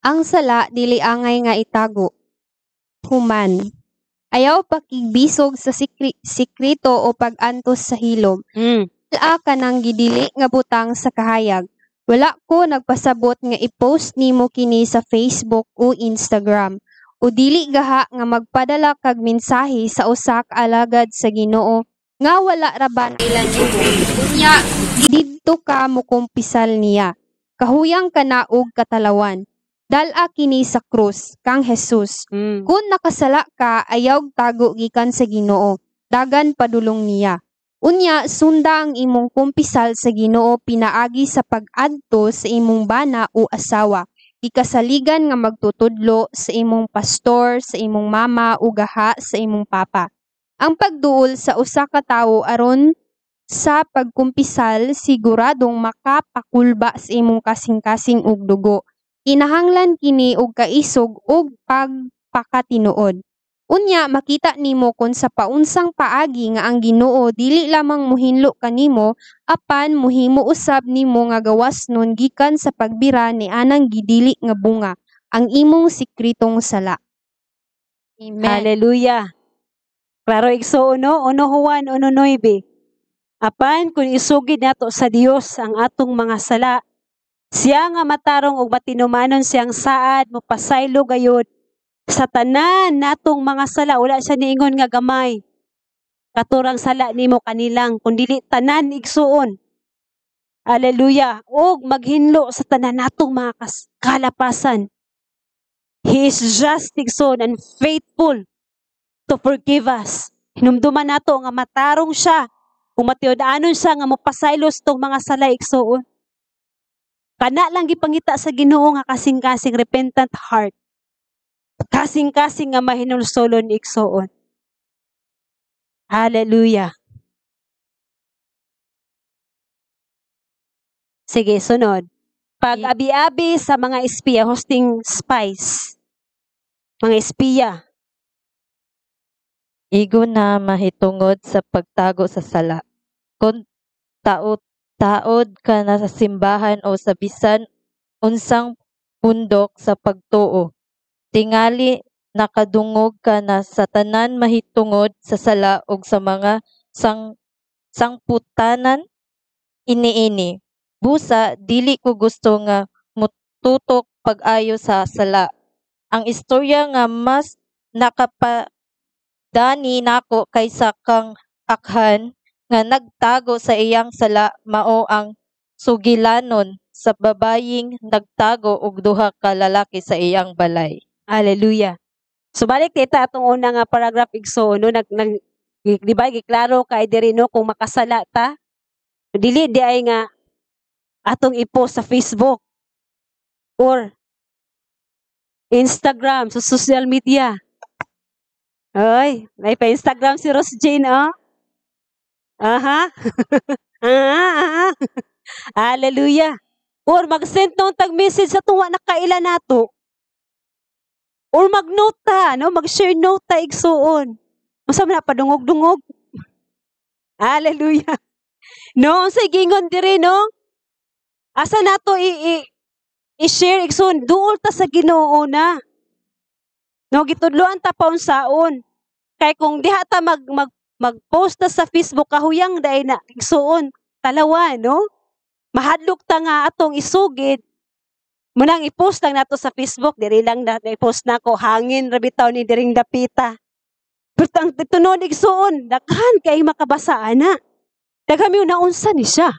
Ang sala dili angay nga itago. Human. Ayaw pakigbisog sa sikrito o pag-antos sa hilom. Wala ka nang gidili nga butang sa kahayag. Wala ko nagpasabot nga i-post nimo kini sa Facebook o Instagram. O dili gaha nga magpadala kag mensahe sa usa ka alagad sa Ginoo nga wala raban ilan nimo. Unya didto ka mo kumpisal niya. Kahuyang ka na og katalawan. Dala kini sa krus kang Jesus. Kung nakasala ka, ayaw tago gikan sa Ginoo. Dagan padulong niya. Unya, sunda ang imong kumpisal sa Ginoo pinaagi sa pag-adto sa imong bana o asawa. Ikasaligan nga magtutudlo sa imong pastor, sa imong mama o gaha sa imong papa. Ang pagduol sa usa ka tawo aron sa pagkumpisal siguradong makapakulba sa imong kasing-kasing og dugo. Kinahanglan kini og kaisog og pagpakatinuod. Unya makita nimo kung sa paunsang paagi nga ang Ginoo dili lamang muhinlo kanimo apan muhimo usab nimo nga gawasnon gikan sa pagbira ni anang gidili nga bunga ang imong sikretong sala. Amen. Hallelujah. Klaro igsuon no, 1 Juan 1:9. Apan kung isugid nato sa Dios ang atong mga sala, siya nga matarong og matinumanon siyang saad mo pasaylo gayud sa tanan natong mga sala. Wala siya niingon nga gamay. Katurang sala nimo kanilang kundi tanan igsuon. Hallelujah. Og maghinlo sa tanan natong mga kalapasan. He is just igsuon and faithful to forgive us. Hinumduman nato nga matarong siya kung matiud-anon siya nga mopasaylo sa tong mga sala igsuon. Kana lang gipangita sa Ginoo nga kasing-kasing repentant heart. Kasing-kasing nga mahinulsolon igsuon. Hallelujah. Sige, sunod. Pag-abi-abi sa mga espiya, hosting spies. Mga espiya. Igo na mahitungod sa pagtago sa sala. Kung taod ka na sa simbahan o sa bisan unsang pundok sa pagtuo. Tingali nakadungog ka na sa tanan mahitungod sa sala o sa mga sangputanan iniini. Busa, dili ko gusto nga mututok pag-ayo sa sala. Ang istorya nga mas nakapadani nako kaysa kang akhan nga nagtago sa iyang sala mao ang sugilanon sa babaying nagtago og duha ka lalaki sa iyang balay. Hallelujah. So balik kita atong una nga paragraph igsoon no di ba giklaro kay diri no kung makasala ta dili di ay nga atong i-post sa Facebook or Instagram sa social media. Ay, may pa Instagram si Rose Jane oh. Aha. Hallelujah. Or mag-send nung tag-message sa tuwa na kaila nato. Or mag-note ta, no? Mag-share note ta igsuon. Masa man na padungog-dungog. Hallelujah. No, sa gingon diri, no? Asa nato i-share igsuon, duol ta sa Ginoo na. No, gitudloan ta paunsaon. Kay kung diha ta mag-post ta sa Facebook kahuyang dai na igsuon, talawa, no? Mahadlok ta nga atong isugid. Munang i-post lang nato sa Facebook, diri lang na i-post nako hangin ra bitaw ni diring dapita. Pero ang tunod igsuon, daghan kay makabasa ana. Daghan mi naunsa ni siya.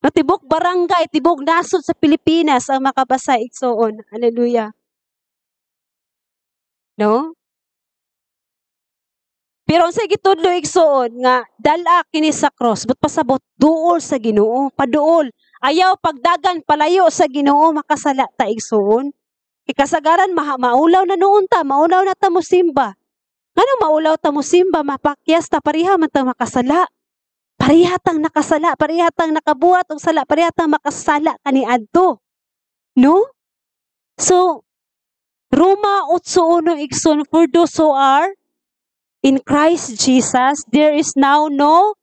Tibok barangay, tibok nasod sa Pilipinas ang makabasa igsuon. Hallelujah. No? Pero sa gitudlo igsuon nga dala kini sa cross, but pasabot duol sa Ginoo, paduol. Ayaw pagdagan palayo sa Ginoo makasala ta igsuon. Ikasagaran maulaw na noon ta, maulaw na ta mosimba. Ngano maulaw ta mosimba, mapakyas ta pareha man ta makasala. Parehatang nakasala, parehatang nakabuhat og sala, parehatang makasala kaniadto. No? So Roma 8:1 igsoon, for those who are in Christ Jesus, there is now no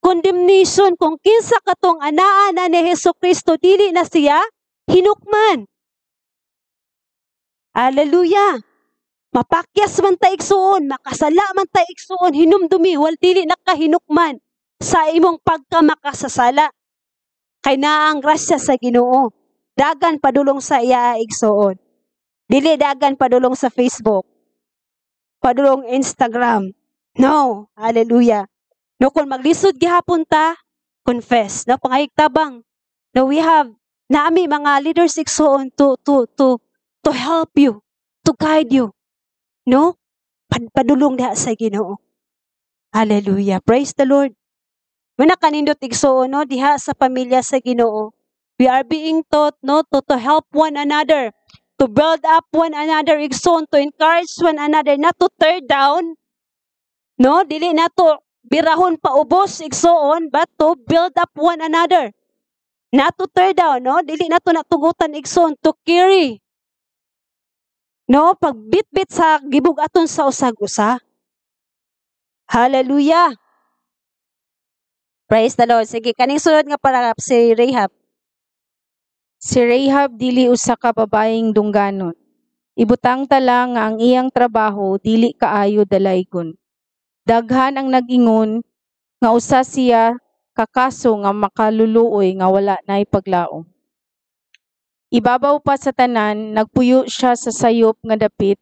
condemnation. Kung kinsa katong anaa na ni Hesukristo, dili na siya hinukman. Hallelujah. Mapakyas man ta igsuon, makasala man ta igsuon, hinumdumi, wal dili nakahinukman sa imong pagkamakasasala. Kay naa ang grasya sa Ginoo. Dagan padulong sa iya igsuon. Dili dagan padulong sa Facebook. Padulong Instagram. No. Hallelujah. No, kung maglisod gihapon ta, confess. No, pangayigtabang. No, we have naami mga leaders igsuon to help you, to guide you. No? Padulong diha sa Ginoo. Hallelujah. Praise the Lord. Muna kanindot igsuon no diha sa pamilya sa Ginoo. We are being taught no to help one another, to build up one another igsoon, to encourage one another, not to tear down. No, dili na to birahon pa ubos igsoon, but to build up one another. Not to tear down, no? Dili na to natugutan igsoon, to carry. No, pagbitbit sa gibug-aton sa usag-usa. Hallelujah. Praise the Lord. Sige, kaning sunod nga paragraph si Rahab. Si Rahab dili usa ka babaeng dungganon. Ibutang tala nga ang iyang trabaho dili kaayo dalaygon. Daghan ang nag-ingon nga usa siya kakaso nga makaluluoy nga wala nay paglaom. Ibabaw pa sa tanan, nagpuyo siya sa sayop nga dapit,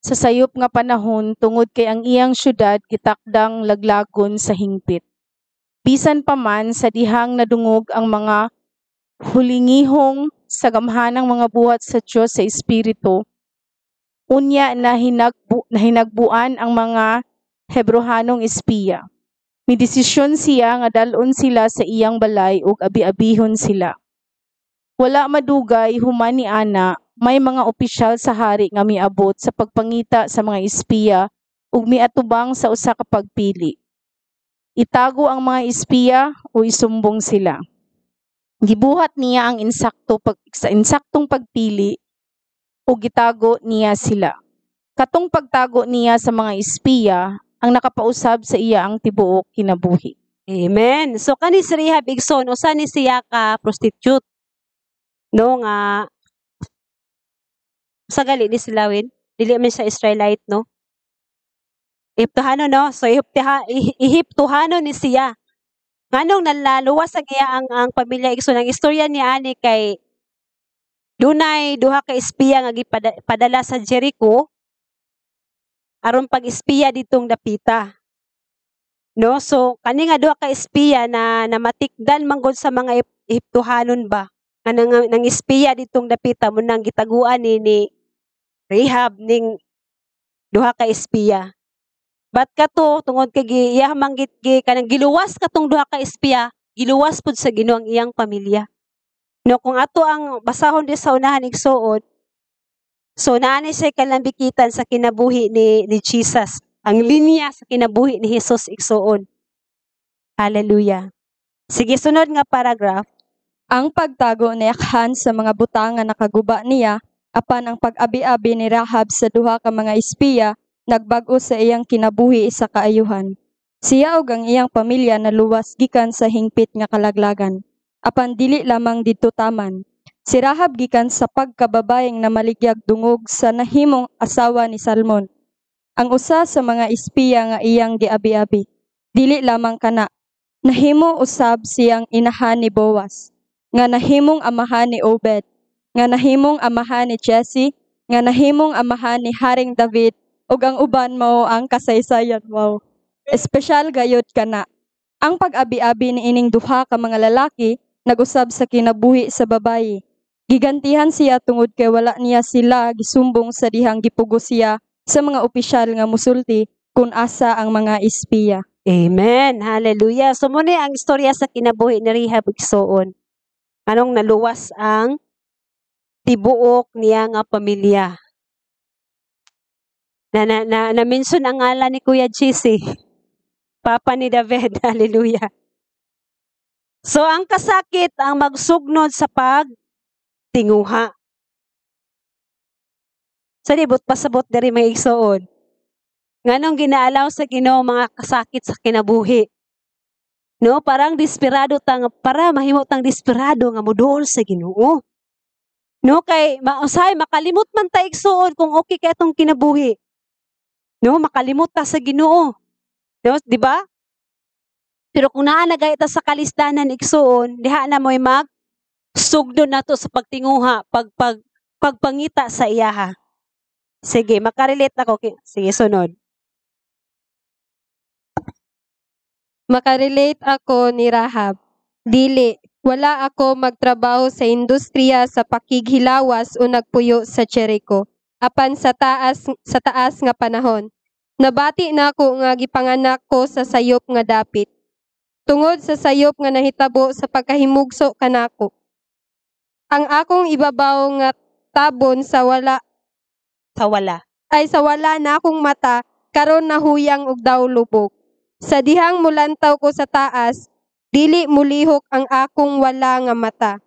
sa sayop nga panahon tungod kay ang iyang syudad gitakdang laglagon sa hingpit. Bisan pa man sa dihang nadungog ang mga hulingihong sa gamhanang mga buhat sa Diyos sa Espiritu, unya na hinagbuan ang mga Hebrohanong espiya. May desisyon siya nga dalon sila sa iyang balay ug abi-abihon sila. Wala madugay human ni ana, may mga opisyal sa hari nga miabot sa pagpangita sa mga espiya ug miatubang sa usa ka pagpili. Itago ang mga espiya o isumbong sila. Gibuhat niya ang insaktong pagpili o gitago niya sila. Katong pagtago niya sa mga espiya, ang nakapausab sa iya ang tibuok kinabuhi. Amen. So kani si Rahab igsoon usa ni siya ka prostitute. No nga sa gali ni silawin, dili man siya Israelite no. Ehiptohano no. So Ehiptohano ni siya. Nganong nalaluwas ang iya ang pamilya igsoon ang istorya ni ani kay dunay duha ka espiya nga gipadala sa Jericho aron pag-espiya ditong dapita. No, so kani nga duha ka espiya na namatikdan manggod sa mga Ehiptohanon ba nga nang espiya ditong dapita mo nang gitaguan ni Rahab ning duha ka espiya. Bat kato tungod kay iya manggit kanang giluwas katong duha ka espiya, giluwas pud sa Ginoo ang iyang pamilya. No, kung ato ang basahon di sa unahan igsuon, so naani siya kalambikitan sa kinabuhi ni Jesus. Ang linya sa kinabuhi ni Jesus igsuon. Hallelujah. Sige, sunod nga paragraph. Ang pagtago ni Achan sa mga butang nga nakaguba niya, apan ang pag-abi-abi ni Rahab sa duha ka mga espiya, nagbag-o sa iyang kinabuhi sa kaayuhan. Siya ug ang iyang pamilya naluwas gikan sa hingpit nga kalaglagan. Apan dili lamang didto taman. Si Rahab gikan sa pagkababayeng na maligyag dungog sa nahimong asawa ni Salmon. Ang usa sa mga espiya nga iyang giabi-abi. Dili lamang kana. Nahimo usab siyang inahan ni Boaz, nga nahimong amahan ni Obed, nga nahimong amahan ni Jesse, nga nahimong amahan ni Haring David, ug ang uban mao ang kasaysayan. Wow. Espesyal gayud kana. Ang pag-abi-abi ni ining duha ka mga lalaki nag-usab sa kinabuhi sa babayi. Gigantihan siya tungod kay wala niya sila gisumbong sa dihang gipugos siya sa mga opisyal nga musulti kung asa ang mga espiya. Amen. Hallelujah. So muna ang istorya sa kinabuhi ni Rahab igsuon. Anong naluwas ang tibuok niya nga pamilya. Na-mention ang ngalan ni Kuya GC. Papa ni David. Hallelujah. So ang kasakit ang magsugnod sa pagtinguha. So dibot pasabot diri may igsuon. Nganong ginaalaw sa Ginoo mga kasakit sa kinabuhi. No, parang desperado para mahimo tang desperado nga moduol sa Ginoo. No, kay mausay makalimot man ta igsuon kung okay kay atong kinabuhi. No, makalimot ta sa Ginoo. No, di ba? Pero kung naa na gayta sa kalistanan igsuon, diha na mo'y sugdo nato sa pagtinguha, pagpangita sa iyaha. Sige, makarelate ako. Sige, sunod. Makarelate ako ni Rahab. Dili, wala ako magtrabaho sa industriya sa pakighilawas o nagpuyo sa Jericho. Apan sa taas nga panahon. Nabati na ako nga gipanganak ko sa sayop nga dapit. Tungod sa sayop nga nahitabo sa pagkahimugso kanako. Ang akong ibabaw nga tabon sa wala na akong mata, karon nahuyang og daw lubog. Sa dihang mulantaw ko sa taas, dili mulihok ang akong wala nga mata.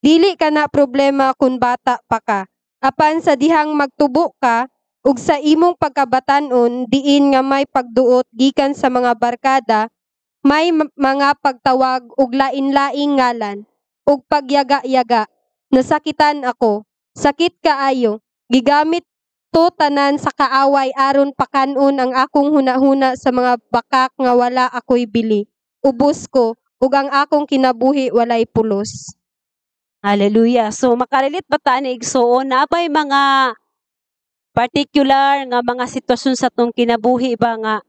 Dili ka na problema kung bata pa ka. Apan sa dihang magtubo ka, ug sa imong pagkabatanon, diin nga may pagduot gikan sa mga barkada, may mga pagtawag ug lain-laing ngalan, ug pagyaga-yaga. Nasakitan ako, sakit kaayo, gigamit to tanan sa kaaway aron pakanon ang akong hunahuna sa mga bakak nga wala ako'y bili. Ubos ko, ug ang akong kinabuhi walay pulos. Hallelujah. So makarelate ba ta ni igsuon na bay mga particular nga mga sitwasyon sa tong kinabuhi ba nga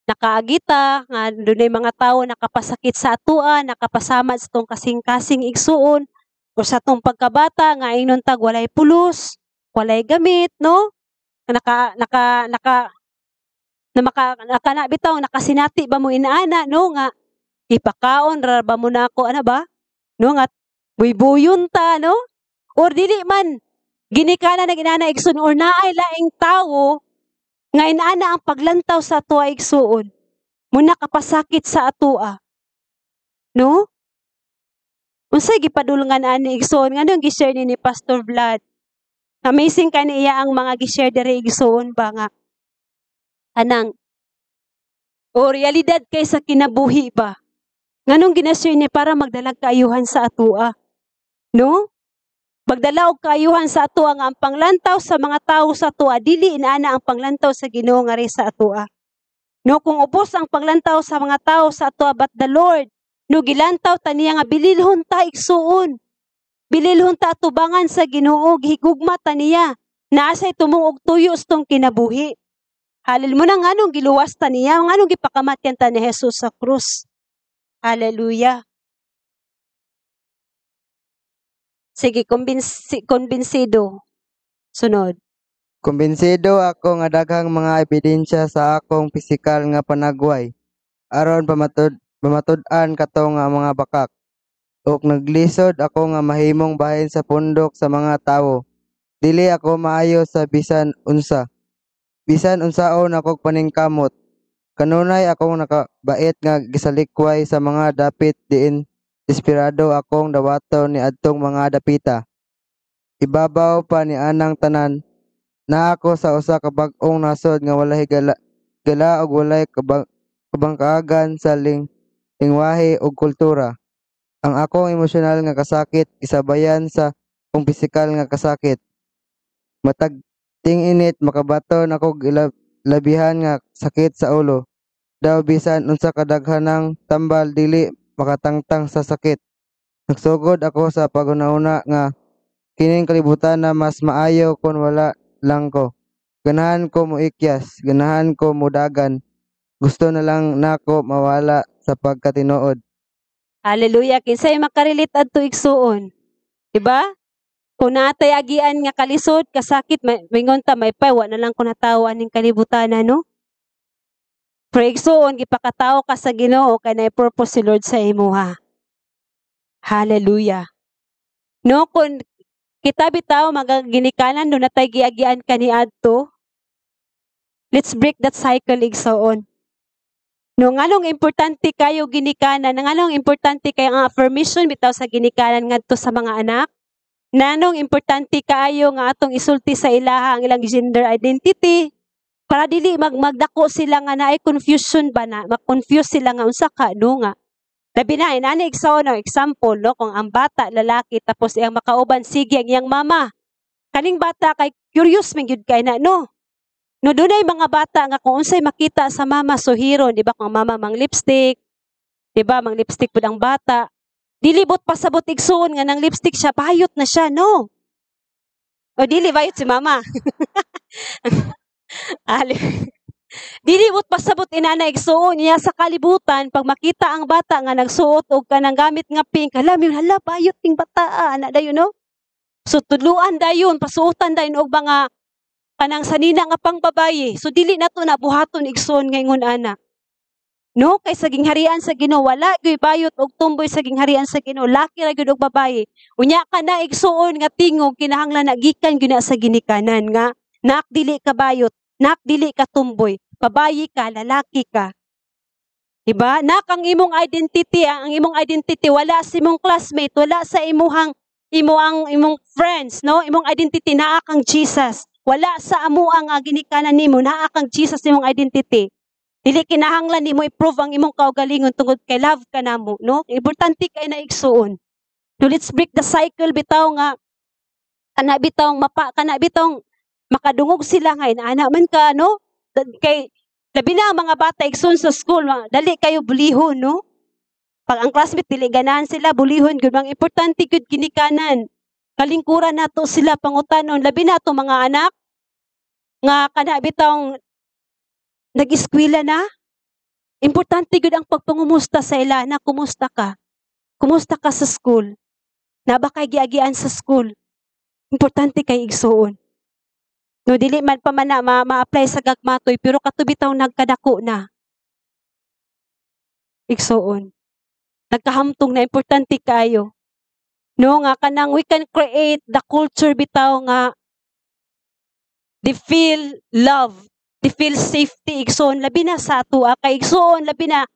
nakaagita nga dunay mga tawo nakapasakit sa atoa, nakapasama sa tong kasing-kasing igsuon o sa tong pagkabata nga ingnon tag walay pulos, walay gamit, no? Nakanabitaw, nakasinati ba mo inaana, no? Nga, ipakaon, raraba mo na ako, ano ba? No? Nga, buy-buyon ta, no? Or dili man, ginikana na ginana igsoon, or naay laing tao, nga inaana ang paglantaw sa atua igsuon, muna kapasakit sa atua. No? Unsay gipadulngan ani igsoon, nga nung gishare ni Pastor Vlad. Amazing ka niya ang mga gishare dere igsoon ba nga. Anang, o realidad kay sa kinabuhi ba? Nganong ginashare ni para magdalag kaayuhan sa atua? No? Magdala og kaayuhan sa atua nga ang panglantaw sa mga tawo sa atua, dili inaana ang panglantaw sa Ginoo nga ri sa atua. No, kung ubos ang paglantaw sa mga tawo sa atua, but the Lord, no gilantaw ta niya nga bililhon ta igsuon. Bililhon ta atubangan sa Ginoo, gihigugma ta niya. Naasay tumong og tuyo stong kinabuhi. Halil mo na nganong giluwas ta niya, nganong gipakamatyan ta ni Jesus sa krus. Hallelujah. Sige, kumbinsido. Sunod. Kumbinsido ako nga daghang mga ebidensya sa akong pisikal nga panagway aron pamatud-an kato nga mga bakak. Ug naglisod ako nga mahimong bahin sa pundok sa mga tawo. Dili ako maayo sa bisan unsa. Bisan unsaon akong paningkamot. Kanunay akong nakabait nga gisalikway sa mga dapit diin desperado akong dawaton ni adtong mga dapita. Ibabaw pa ni anang tanan na ako sa usa ka bag-ong nasod nga walay gala ug walay kabangkaagan sa lingwahe ug kultura. Ang akong emosyonal nga kasakit isabayan sa kong pisikal nga kasakit. Matag ting-init makabaton ako labihan nga sakit sa ulo. Daw bisan unsa kadaghanang tambal dili makatangtang sa sakit. Nagsugod ako sa paguna-una nga kining kalibutan na mas maayo kung wala lang ko. Ganahan ko muikyas, ganahan ko mudagan. Gusto na lang nako mawala sa pagkatinuod. Hallelujah. Kinsay makarelate adto igsuon. Diba? Kung natay agian nga kalisod, kasakit, mingon ta may wa na lang ko natawa ning kalibutan no? Pero igsuon, gipakatao ka sa Ginoo kay na purpose si Lord sa imuha. Hallelujah. No, kung kita bitaw magaginikanan do natay giagian kaniadto, let's break that cycle igsuon. No, nganong importante kayo ginikanan, nganong importante kayo ang affirmation bitaw sa ginikanan ngadto sa mga anak? Nanong importante kayo nga atong isulti sa ilaha ang ilang gender identity para dili magdako sila nga naay confusion ba na, ma-confuse sila nga unsa ka no nga. Labi na inani igsoon example no kung ang bata lalaki tapos iyang makauban sige ang iyang mama. Kaning bata kay curious man gyud kay na no. No dunay mga bata nga kung unsay makita sa mama so hero, di ba kung mama mang lipstick, di ba mang lipstick pud ang bata. Dilibot pasabot igsuon nga nang lipstick siya, bayot na siya, no? O dili bayot si mama. Dilibot pasabot inana igsuon niya sa kalibutan pag makita ang bata nga nagsuot og kanang gamit nga pink, hala bayot ting bata ana dayon no? So tudluan dayon, pasuotan dayon og mga kanang sanina nga pangbabaye. So dili nato na buhaton igsuon ngayon ana. No, kay sa gingharian sa Ginoo wala gyud bayot og tumboy sa gingharian sa Ginoo, laki ra gyud og babaye. Unya ka na igsuon nga tingog kinahanglan na gikan gyud na sa ginikanan nga nak dili ka bayot, nak dili ka tumboy, babaye ka, lalaki ka. Diba? Nak ang imong identity wala sa imong classmate, wala sa imong friends, no? Imong identity naa kang Jesus. Wala sa amo ang ginikanan nimo, naa kang Jesus imong identity. Dili kinahanglan nimo i-prove ang imong kaugalingon tungod kay love ka namo, no? Importante kay na igsuon. So let's break the cycle bitaw nga kana bitong makadungog sila nga ana man ka, no? Kay labi na ang mga bata igsuon sa school, dali kayo bulihon, no? Pag ang classmate dili ganahan sila bulihon gyud, ang importante gyud ginikanan. Kalingkuran nato sila pangutanon, labi na to mga anak nga kana bitong nag-eskwela na. Importante gud ang pagpangumusta sa ila na kumusta ka? Kumusta ka sa school? Na ba kay giagian sa school? Importante kay igsuon. No dili man pa man na ma-apply sa gagmatoy pero katubitaw nagkadako na. Igsuon. Nagkahamtong na importante kayo. No nga kanang we can create the culture bitaw nga they feel love. They feel safety igsoon labi na sa ato kay igsoon labi na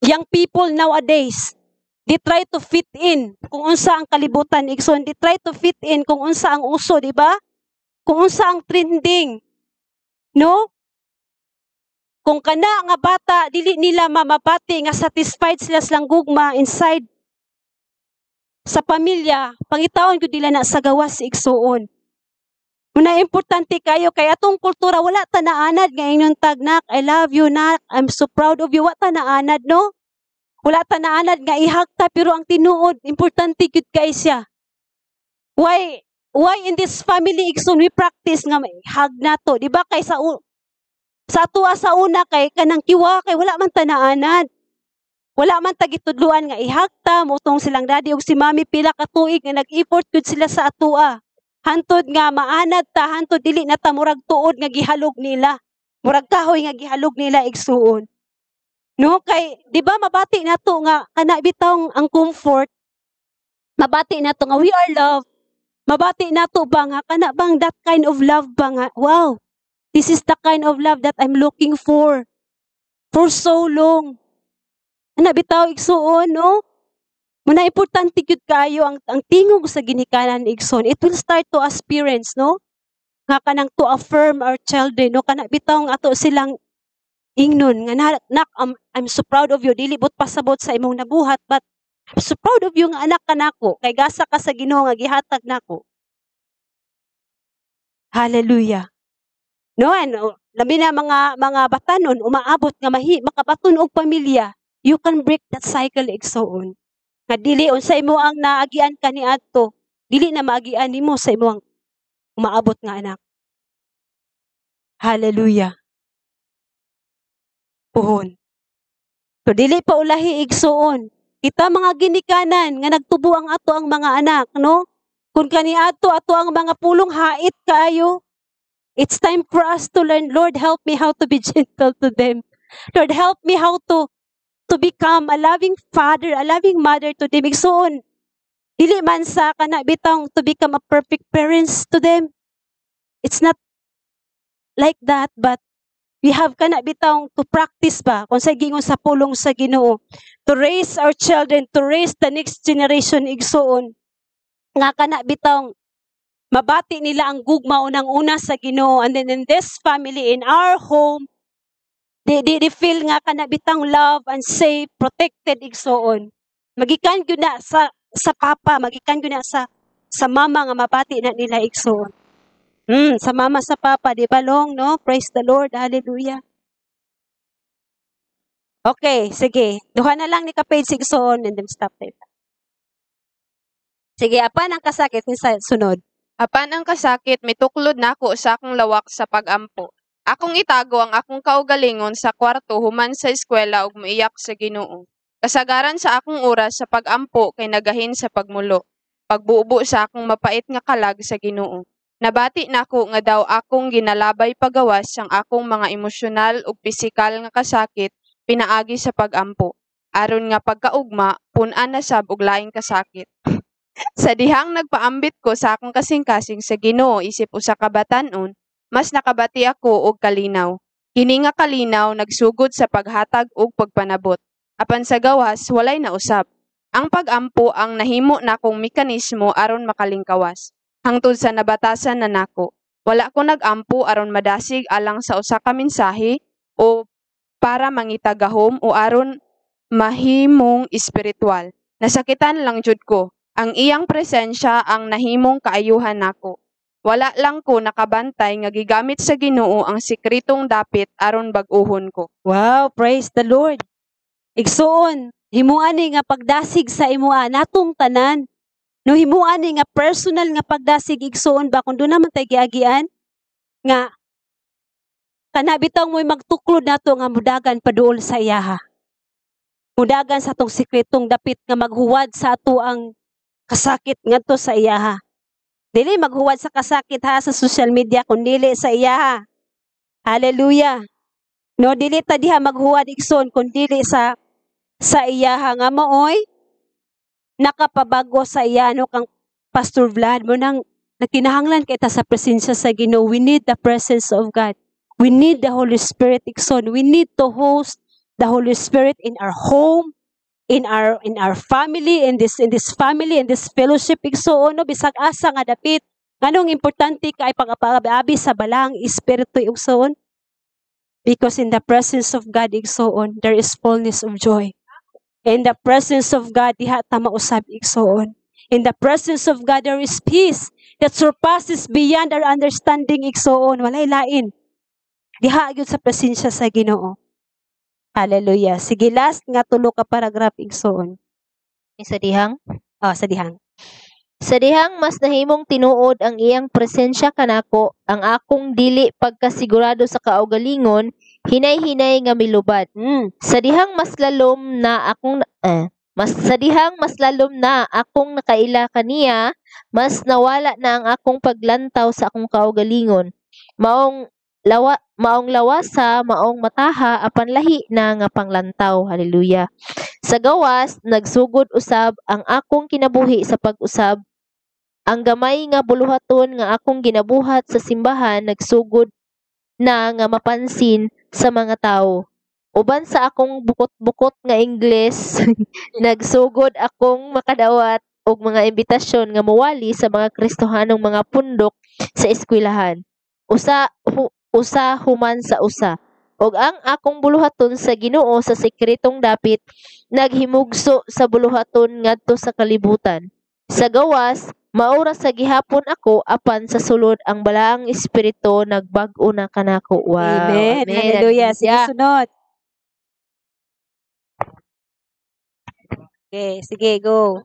young people nowadays they try to fit in kung unsa ang kalibutan igsoon, they try to fit in kung unsa ang uso, di ba? Kung unsa ang trending, no? Kung kana nga bata dili nila mamapati nga satisfied sila silang gugma inside sa pamilya, pangitaon gyud nila na sa gawas igsoon. Una importante kayo kay atong kultura wala ta naanad nga inyong tagnak, I love you nak, I'm so proud of you, wala ta naanad no? Wala ta naanad nga ihagta pero ang tinuod importante gyud kay siya. Why in this family igsoon we practice nga hag nato, di ba? Kay sa atua sa una kay kanang kiwa kay wala man ta naanad. Wala man ta gitudluan nga ihagta motong silang daddy ug si mami pila ka tuig nga nag-effort gyud sila sa atua. Hantod nga maanad ta, hantod dili na ta murag tuod nga gihalog nila. Murag kahoy nga gihalog nila igsuon. No kay di ba mabati nato nga kana bitaw ang comfort. Mabati nato nga we are loved. Mabati nato ba nga kana bang that kind of love ba nga wow. This is the kind of love that I'm looking for so long. Ana bitaw igsuon no. Muna importante gyud kayo ang tingog sa ginikanan igsoon. It will start to experience no. Nga kanang to affirm our children no kana bitaw ato silang ingnon nga nak I'm so proud of you dili but pasabot sa imong nabuhat but I'm so proud of you nga anak ka nako kay gasa ka sa Ginoo nga gihatag nako. Hallelujah. No ano labi na mga batanon umaabot nga makabaton og pamilya. You can break that cycle igsoon. Nga dili unsay mo ang naagian kaniadto dili na maagian nimo sa imong umaabot nga anak. Hallelujah. Puhon. So dili pa ulahi igsuon. Kita mga ginikanan nga nagtubo ang ato ang mga anak, no? Kung kaniadto ato ang mga pulong hait kaayo. It's time for us to learn, Lord, help me how to be gentle to them. Lord, help me how to become a loving father, a loving mother to them. Igsuon. Dili man sa kana bitang to become a perfect parents to them. It's not like that, but we have kana bitang to practice ba kung sa gingon sa pulong sa Ginoo to raise our children, to raise the next generation igsoon nga kana bitang mabati nila ang gugma unang-una sa Ginoo and then in this family in our home they feel nga kana bitang love and safe, protected igsoon. Magikan gyud na sa papa, magikan gyud na sa mama nga mabati na nila igsoon. Sa mama sa papa, di ba long, no? Praise the Lord, hallelujah. Okay, sige. Duha na lang ni ka-page sigsoon and then stop there. Sige, apan ang kasakit ni sunod? Apan ang kasakit, mituklod nako sa akong lawak sa pag-ampo. Akong itago ang akong kaugalingon sa kwarto human sa eskwela ug moiyak sa Ginoo. Kasagaran sa akong oras sa pag-ampo kay nagahin sa pagmulo. Pagbuubo sa akong mapait nga kalag sa Ginoo. Nabati nako nga daw akong ginalabay pagawas ang akong mga emosyonal ug pisikal nga kasakit pinaagi sa pag-ampo. Aron nga pagkaugma, pun-an na sab og laing kasakit. Sa dihang nagpaambit ko sa akong kasing-kasing sa Ginoo isip usa ka batan-on, mas nakabati ako og kalinaw. Kini nga kalinaw nagsugod sa paghatag og pagpanabot. Apan sa gawas walay na usab. Ang pag-ampo ang nahimo nakong mekanismo aron makalingkawas. Hangtod sa nabatasan na nako. Wala ko nag-ampo aron madasig alang sa usa ka mensahe o para mangitagahom o aron mahimong espiritual. Nasakitan lang jud ko. Ang iyang presensya ang nahimong kaayuhan nako. Wala lang ko nakabantay nga gigamit sa Ginoo ang sikretong dapit aron bag-ohon ko. Wow, praise the Lord. Igsuon, himuan ni nga pagdasig sa imuha natong tanan. No himuan ni nga personal nga pagdasig igsuon ba kung doon naman tayo giagian nga kanabitaw mo'y magtuklod nato nga mudagan paduol sa iyaha. Mudagan sa atong sikretong dapit nga maghuwad sa ato ang kasakit ngadto sa iyaha. Dili maghuwad sa kasakit ha sa social media kundi dili sa iyaha. Hallelujah. No dili ta diha maghuwad igsoon kundi dili sa iyaha nga mooy nakapabago sa iya no kang Pastor Vlad mo nang nakinahanglan kay ta sa presensya sa Ginoo. We need the presence of God. We need the Holy Spirit igsoon. We need to host the Holy Spirit in our home, in our family, in this family, in this fellowship igsoon no bisag asa nga dapit. Nganong importante kay pag-abi sa balang espiritu igsoon? Because in the presence of God igsoon, there is fullness of joy. In the presence of God, diha ta mausab igsoon. In the presence of God, there is peace that surpasses beyond our understanding igsoon. Walay lain. Diha gyud sa presensya sa Ginoo. Hallelujah. Sige, last nga tulo ka paragraph igsoon. Sa dihang? Sa dihang. Sa dihang mas nahimong tinuod ang iyang presensya kanako, ang akong dili pagkasigurado sa kaugalingon, hinay-hinay nga milubad. Sa dihang mas lalom na akong nakaila kaniya, mas nawala na ang akong paglantaw sa akong kaugalingon. Maong lawasa, maong mataha, apan lahi na nga panglantaw. Hallelujah. Sa gawas, nagsugod usab ang akong kinabuhi sa pag-usab. Ang gamay nga buluhaton nga akong ginabuhat sa simbahan, nagsugod na nga mapansin sa mga tao. Uban sa akong bukot-bukot nga Ingles, nagsugod akong makadawat og mga imbitasyon nga mawali sa mga Kristohanong mga pundok sa eskwelahan. Usa human sa usa. Og ang akong buluhaton sa Ginoo sa sekretong dapit, naghimugso sa buluhaton ngadto sa kalibutan. Sa gawas, maura sa gihapon ako, apan sa sulod ang balaang espiritu nagbag-o na kanako. Wow. Amen. Hallelujah. Sige, sunod. Okay, sige, go.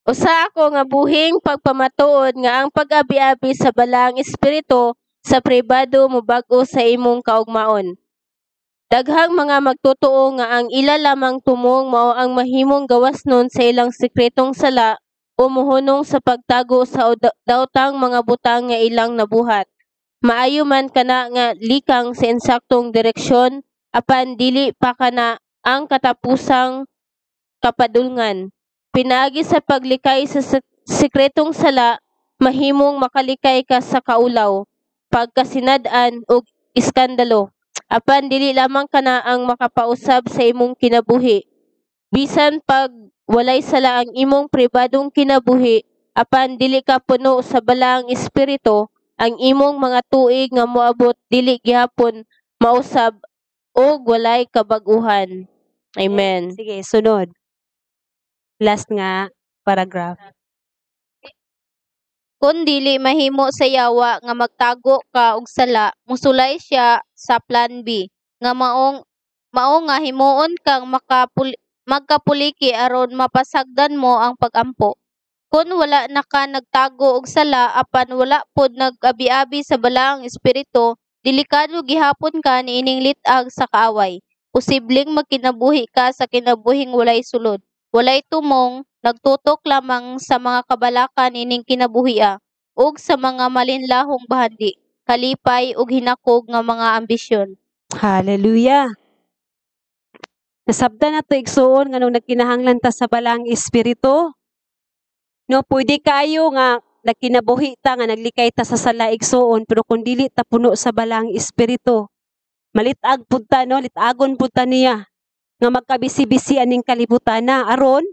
Usa ako nga buhing pagpamatuod nga ang pag-abi-abi sa balaang espiritu sa pribado mobag-o sa imong kaugmaon. Daghang mga magtotoo nga ang ila lamang tumong mao ang mahimong gawas nun sa ilang sekretong sala o muhunong sa pagtago sa daotang mga butang nga ilang nabuhat. Maayo man kana nga likang sa insaktong direksyon, apan dili pa kana ang katapusang kapadulngan. Pinaagi sa paglikay sa sekretong sala, mahimong makalikay ka sa kaulaw, pagkasinad-an ug iskandalo. Apan dili lamang kana ang makapausab sa imong kinabuhi. Bisan pag walay sala ang imong pribadong kinabuhi, apan dili ka puno sa balaang espiritu, ang imong mga tuig nga moabot dili gihapon mausab og walay kabag-uhan. Amen. Sige, sunod. Last nga paragraph. Kung dili mahimo sa yawa nga magtago ka og sala, musulay siya sa plan B nga mao nga himuon kang magkapuliki aron mapasagdan mo ang pag-ampo. Kung wala na ka nagtago og sala, apan wala pod nag-abi-abi sa balaang espiritu, delikado gihapon ka niining lit-ag sa kaaway. Posibleng magkinabuhi ka sa kinabuhing walay sulod. Walay tumong, nagtutok lamang sa mga kabalakan ining kinabuhia ug sa mga malinlahong bahandi, kalipay ug hinakog nga mga ambisyon. Hallelujah. Nasabda na to igsuon nga nung nagkinahanglan ta sa balaang espiritu. No, pwede kayo nga nagkinabuhi ta nga naglikay ta sa sala igsuon, pero kung dili ta puno sa balaang espiritu, malitag pud ta, no, litagon pud ta niya nga magkabisi-bisi aning kalibutan na aron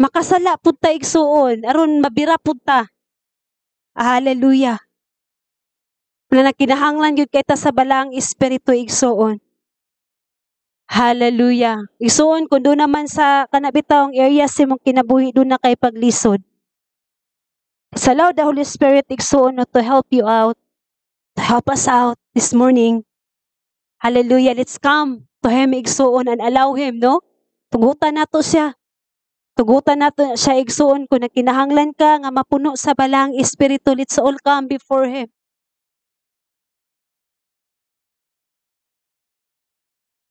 makasala pud ta igsuon, aron mabira pud ta. Hallelujah. Na nagkinahanglan gyud kay ta sa balaang espiritu igsuon. Hallelujah. Igsuon kun do naman sa kanabitawng area sa imong kinabuhi do na kay paglisod. Allow the Holy Spirit igsuon no, to help you out, to help us out this morning. Hallelujah. Let's come to Him igsuon and allow Him, no? Tugutan nato siya. Tugutan nato siya igsuon kung nagkinahanglan ka nga mapuno sa balang espiritu. Let's all come before Him.